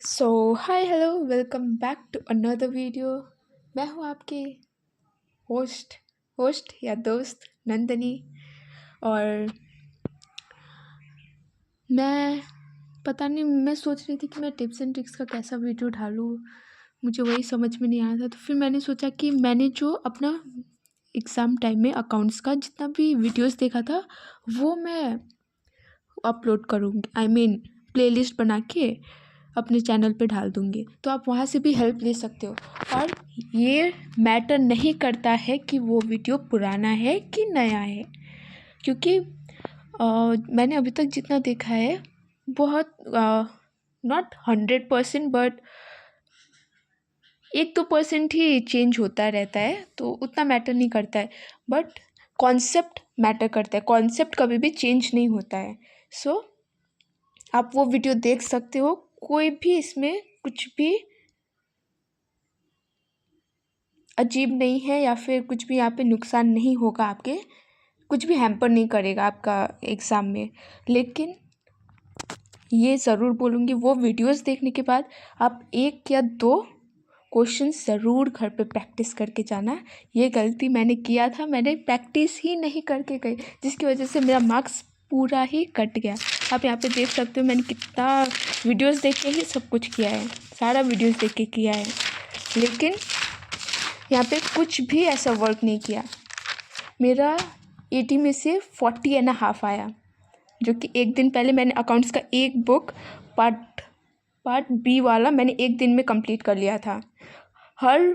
So hi hello welcome back to another video. मैं हूँ आपकी होस्ट होस्ट या दोस्त नंदनी। और मैं पता नहीं, मैं सोच रही थी कि मैं टिप्स एंड ट्रिक्स का कैसा वीडियो डालूँ। मुझे वही समझ में नहीं आया था, तो फिर मैंने सोचा कि मैंने जो अपना एग्ज़ाम टाइम में अकाउंट्स का जितना भी वीडियोस देखा था वो मैं अपलोड करूँगी। आई मीन प्लेलिस्ट बना के अपने चैनल पे डाल दूँगी, तो आप वहाँ से भी हेल्प ले सकते हो। और ये मैटर नहीं करता है कि वो वीडियो पुराना है कि नया है, क्योंकि मैंने अभी तक जितना देखा है बहुत नॉट 100% बट 1-2% ही चेंज होता रहता है, तो उतना मैटर नहीं करता है। बट कॉन्सेप्ट मैटर करता है, कॉन्सेप्ट कभी भी चेंज नहीं होता है। सो आप वो वीडियो देख सकते हो, कोई भी इसमें कुछ भी अजीब नहीं है या फिर कुछ भी यहाँ पे नुकसान नहीं होगा, आपके कुछ भी हैम्पर नहीं करेगा आपका एग्ज़ाम में। लेकिन ये ज़रूर बोलूँगी, वो वीडियोस देखने के बाद आप 1 या 2 क्वेश्चन ज़रूर घर पे प्रैक्टिस करके जाना। ये गलती मैंने किया था, मैंने प्रैक्टिस ही नहीं करके गई, जिसकी वजह से मेरा मार्क्स पूरा ही कट गया। आप यहाँ पे देख सकते हो मैंने कितना वीडियोस देख के ही सब कुछ किया है, सारा वीडियोस देख के किया है, लेकिन यहाँ पे कुछ भी ऐसा वर्क नहीं किया। मेरा 80 में से 40.5 आया, जो कि एक दिन पहले मैंने अकाउंट्स का एक बुक पार्ट बी वाला मैंने एक दिन में कंप्लीट कर लिया था। हर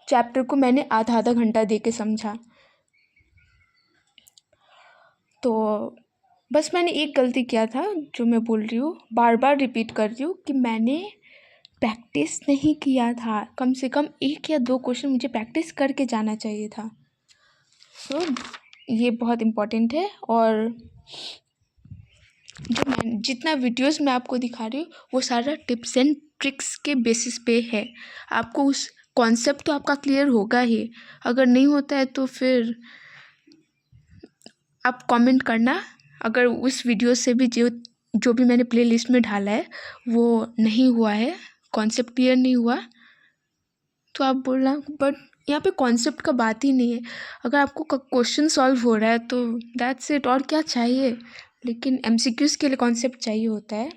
चैप्टर को मैंने आधा आधा घंटा दे के समझा। तो बस मैंने एक गलती किया था, जो मैं बोल रही हूँ, बार बार रिपीट कर रही हूँ, कि मैंने प्रैक्टिस नहीं किया था। कम से कम 1 या 2 क्वेश्चन मुझे प्रैक्टिस करके जाना चाहिए था। सो ये बहुत इम्पोर्टेंट है। और जो मैं जितना वीडियोस मैं आपको दिखा रही हूँ वो सारा टिप्स एंड ट्रिक्स के बेसिस पे है। आपको उस कॉन्सेप्ट तो आपका क्लियर होगा ही, अगर नहीं होता है तो फिर आप कमेंट करना। अगर उस वीडियो से भी जो भी मैंने प्लेलिस्ट में डाला है वो नहीं हुआ है, कॉन्सेप्ट क्लियर नहीं हुआ, तो आप बोलना। बट यहाँ पे कॉन्सेप्ट का बात ही नहीं है। अगर आपको क्वेश्चन सॉल्व हो रहा है तो दैट्स इट, और क्या चाहिए। लेकिन एमसीक्यूज़ के लिए कॉन्सेप्ट चाहिए होता है,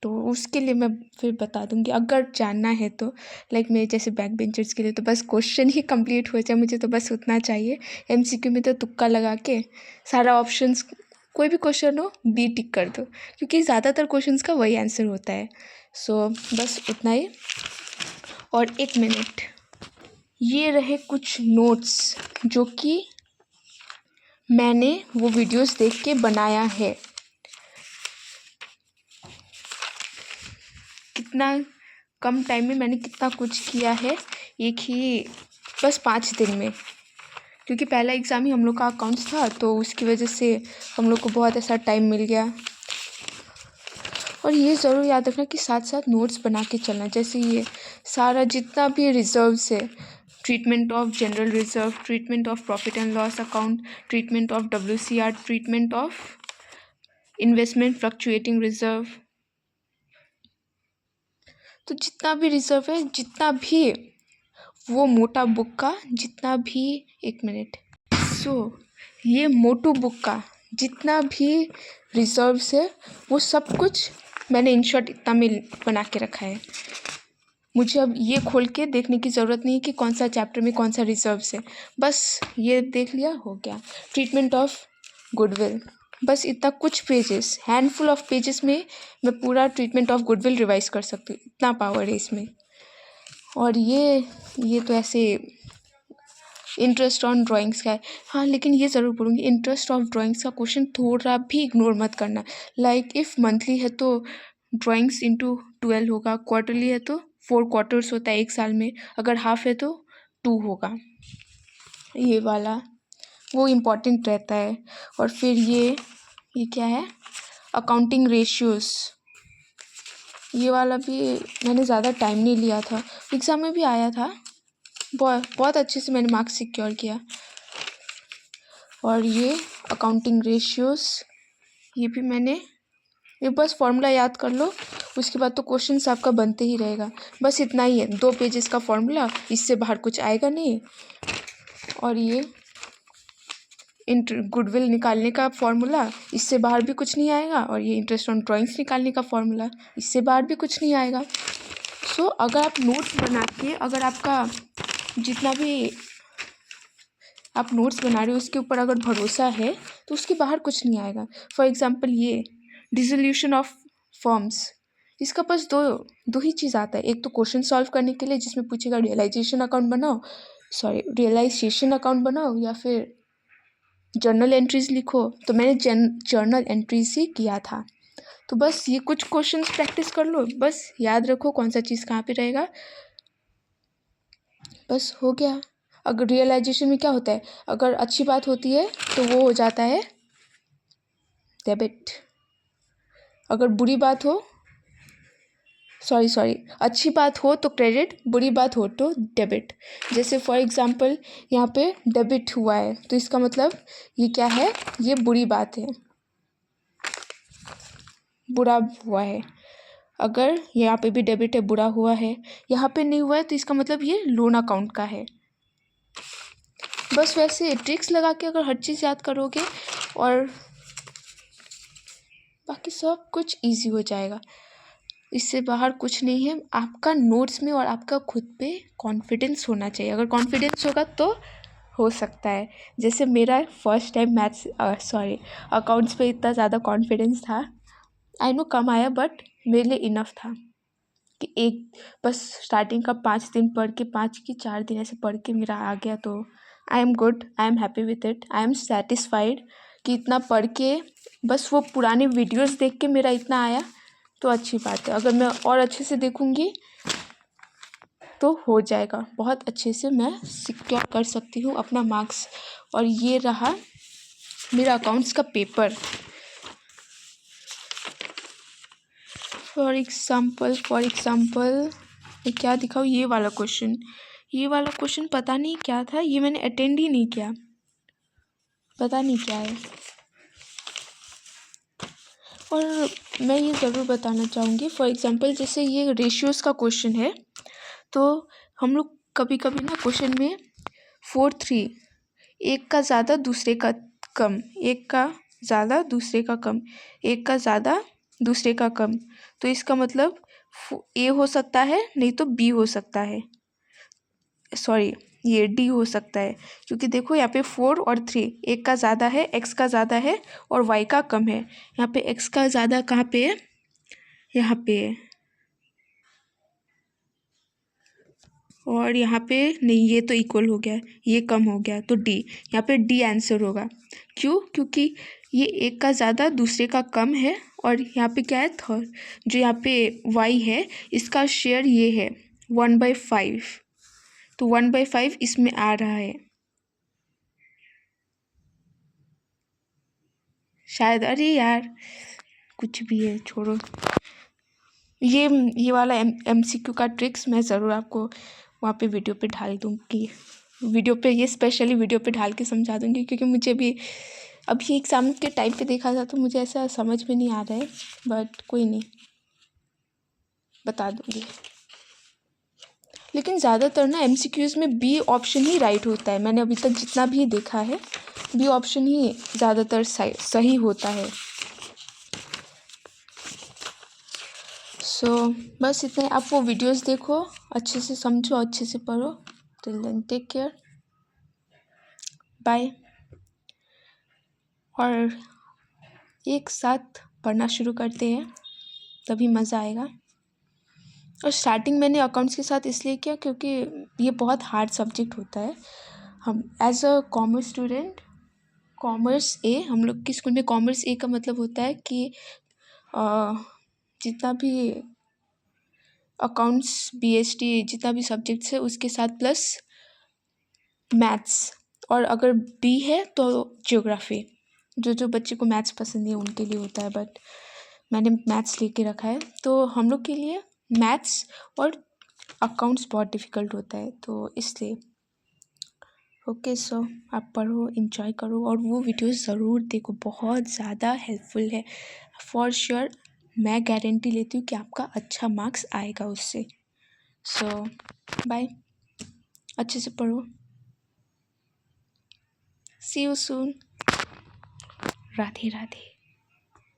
तो उसके लिए मैं फिर बता दूंगी अगर जानना है तो। लाइक मेरे जैसे बैक बेंचर्स के लिए तो बस क्वेश्चन ही कंप्लीट हो जाए, मुझे तो बस उतना चाहिए। एमसीक्यू में तो तुक्का लगा के सारा ऑप्शंस, कोई भी क्वेश्चन हो बी टिक कर दो, क्योंकि ज़्यादातर क्वेश्चंस का वही आंसर होता है। सो बस उतना ही। और 1 मिनट, ये रहे कुछ नोट्स जो कि मैंने वो वीडियोस देख के बनाया है। कितना कम टाइम में मैंने कितना कुछ किया है, एक ही बस 5 दिन में, क्योंकि पहला एग्ज़ाम ही हम लोग का अकाउंट्स था, तो उसकी वजह से हम लोग को बहुत ऐसा टाइम मिल गया। और ये ज़रूर याद रखना कि साथ साथ नोट्स बना के चलना। जैसे ये सारा जितना भी रिजर्व्स है, treatment of general reserve, treatment of profit and loss account, treatment of WCR, treatment of investment fluctuating reserve, तो जितना भी रिजर्व है, जितना भी वो मोटा बुक का जितना भी, 1 मिनट, ये मोटू बुक का जितना भी रिजर्व्स है वो सब कुछ मैंने इन शॉर्ट इतना में बना के रखा है। मुझे अब ये खोल के देखने की ज़रूरत नहीं है कि कौन सा चैप्टर में कौन सा रिजर्व्स है, बस ये देख लिया हो गया। ट्रीटमेंट ऑफ गुडविल, बस इतना कुछ पेजेस, हैंडफुल ऑफ पेजेस में मैं पूरा ट्रीटमेंट ऑफ गुडविल रिवाइज कर सकती हूँ, इतना पावर है इसमें। और ये तो ऐसे इंटरेस्ट ऑन ड्राइंग्स का है। हाँ, लेकिन ये ज़रूर बोलूँगी, इंटरेस्ट ऑफ ड्राइंग्स का क्वेश्चन थोड़ा भी इग्नोर मत करना। लाइक इफ़ मंथली है तो ड्राइंग्स इंटू 12 होगा, क्वार्टरली है तो 4 क्वार्टर्स होता है एक साल में, अगर हाफ है तो 2 होगा। ये वाला वो इम्पॉर्टेंट रहता है। और फिर ये क्या है, अकाउंटिंग रेशियोज़, ये वाला भी मैंने ज़्यादा टाइम नहीं लिया था, एग्ज़ाम में भी आया था, बहुत अच्छे से मैंने मार्क्स सिक्योर किया। और ये अकाउंटिंग रेशियोज़, ये भी मैंने, ये बस फॉर्मूला याद कर लो, उसके बाद तो क्वेश्चंस आपका बनते ही रहेगा। बस इतना ही है, 2 पेजेस का फॉर्मूला, इससे बाहर कुछ आएगा नहीं। और ये गुडविल निकालने का फॉर्मूला, इससे बाहर भी कुछ नहीं आएगा। और ये इंटरेस्ट ऑन ड्राइंग्स निकालने का फॉर्मूला, इससे बाहर भी कुछ नहीं आएगा। सो अगर आप नोट्स बना के, अगर आपका जितना भी आप नोट्स बना रहे हो उसके ऊपर अगर भरोसा है तो उसके बाहर कुछ नहीं आएगा। फॉर एग्जांपल ये डिसोल्यूशन ऑफ फॉर्म्स, इसका बस दो ही चीज़ आता है। एक तो क्वेश्चन सॉल्व करने के लिए जिसमें पूछेगा रियलाइजेशन अकाउंट बनाओ या फिर जर्नल एंट्रीज लिखो। तो मैंने जर्नल एंट्रीज ही किया था। तो बस ये कुछ क्वेश्चंस प्रैक्टिस कर लो, बस याद रखो कौन सा चीज़ कहाँ पे रहेगा, बस हो गया। अगर रियलाइजेशन में क्या होता है, अगर अच्छी बात होती है तो वो हो जाता है डेबिट, अगर बुरी बात हो अच्छी बात हो तो क्रेडिट, बुरी बात हो तो डेबिट। जैसे फॉर एग्जांपल यहाँ पे डेबिट हुआ है तो इसका मतलब ये क्या है, ये बुरी बात है, बुरा हुआ है। अगर यहाँ पे भी डेबिट है, बुरा हुआ है, यहाँ पे नहीं हुआ है तो इसका मतलब ये लोन अकाउंट का है। बस वैसे ट्रिक्स लगा के अगर हर चीज़ याद करोगे और बाकी सब कुछ इजी हो जाएगा। इससे बाहर कुछ नहीं है। आपका नोट्स में और आपका खुद पे कॉन्फिडेंस होना चाहिए। अगर कॉन्फिडेंस होगा तो हो सकता है। जैसे मेरा फर्स्ट टाइम अकाउंट्स पे इतना ज़्यादा कॉन्फिडेंस था, आई नो कम आया बट मेरे लिए इनफ था कि एक बस स्टार्टिंग का 5 दिन पढ़ के, 5 की 4 दिन ऐसे पढ़ के मेरा आ गया। तो I am good, I am happy with it, I am satisfied कि इतना पढ़ के बस वो पुराने वीडियोस देख के मेरा इतना आया तो अच्छी बात है। अगर मैं और अच्छे से देखूँगी तो हो जाएगा, बहुत अच्छे से मैं सिक्योर कर सकती हूँ अपना मार्क्स। और ये रहा मेरा अकाउंट्स का पेपर। फॉर एग्ज़ाम्पल मैं क्या दिखाऊँ, ये वाला क्वेश्चन पता नहीं क्या था, ये मैंने अटेंड ही नहीं किया, पता नहीं क्या है। और मैं ये ज़रूर बताना चाहूँगी, फॉर एग्ज़ाम्पल जैसे ये रेशियोज़ का क्वेश्चन है तो हम लोग कभी कभी ना क्वेश्चन में 4-3, एक का ज़्यादा दूसरे का कम, एक का ज़्यादा दूसरे का कम, एक का ज़्यादा दूसरे का कम, तो इसका मतलब ए हो सकता है, नहीं तो बी हो सकता है, ये डी हो सकता है। क्योंकि देखो यहाँ पे 4 और 3, एक का ज़्यादा है, एक्स का ज़्यादा है और वाई का कम है। यहाँ पे एक्स का ज़्यादा कहाँ पे है, यहाँ पे है, और यहाँ पे नहीं, ये तो इक्वल हो गया, ये कम हो गया, तो डी, यहाँ पे डी आंसर होगा। क्यों? क्योंकि ये एक का ज़्यादा दूसरे का कम है और यहाँ पे क्या है, थर्ड, जो यहाँ पे वाई है इसका शेयर ये है 1/5, तो 1/5 इसमें आ रहा है शायद। अरे यार कुछ भी है, छोड़ो। ये वाला MCQ का ट्रिक्स मैं ज़रूर आपको वहाँ पे वीडियो पे ढाल दूँगी, ये स्पेशली वीडियो पे ढाल के समझा दूँगी। क्योंकि मुझे भी अभी एग्ज़ाम के टाइम पे देखा था तो मुझे ऐसा समझ में नहीं आ रहा है, बट कोई नहीं, बता दूँगी। लेकिन ज़्यादातर ना MCQs में बी ऑप्शन ही राइट होता है। मैंने अभी तक जितना भी देखा है बी ऑप्शन ही ज़्यादातर सही होता है। बस इतने, आप वो वीडियोस देखो, अच्छे से समझो, अच्छे से पढ़ो। Till then take care, bye. और एक साथ पढ़ना शुरू करते हैं तभी मज़ा आएगा। और स्टार्टिंग मैंने अकाउंट्स के साथ इसलिए किया क्योंकि ये बहुत हार्ड सब्जेक्ट होता है। हम as a commerce student, commerce ए, हम लोग के स्कूल में कॉमर्स ए का मतलब होता है कि जितना भी अकाउंट्स BST जितना भी सब्जेक्ट्स है उसके साथ प्लस मैथ्स, और अगर बी है तो ज्योग्राफी। जो बच्चे को मैथ्स पसंद नहीं है उनके लिए होता है, बट मैंने मैथ्स लेके रखा है। तो हम लोग के लिए मैथ्स और अकाउंट्स बहुत डिफ़िकल्ट होता है, तो इसलिए ओके। सो आप पढ़ो, एंजॉय करो और वो वीडियोस ज़रूर देखो, बहुत ज़्यादा हेल्पफुल है फॉर श्योर। मैं गारंटी लेती हूँ कि आपका अच्छा मार्क्स आएगा उससे। सो बाय, अच्छे से पढ़ो। सी यू सून। राधे राधे।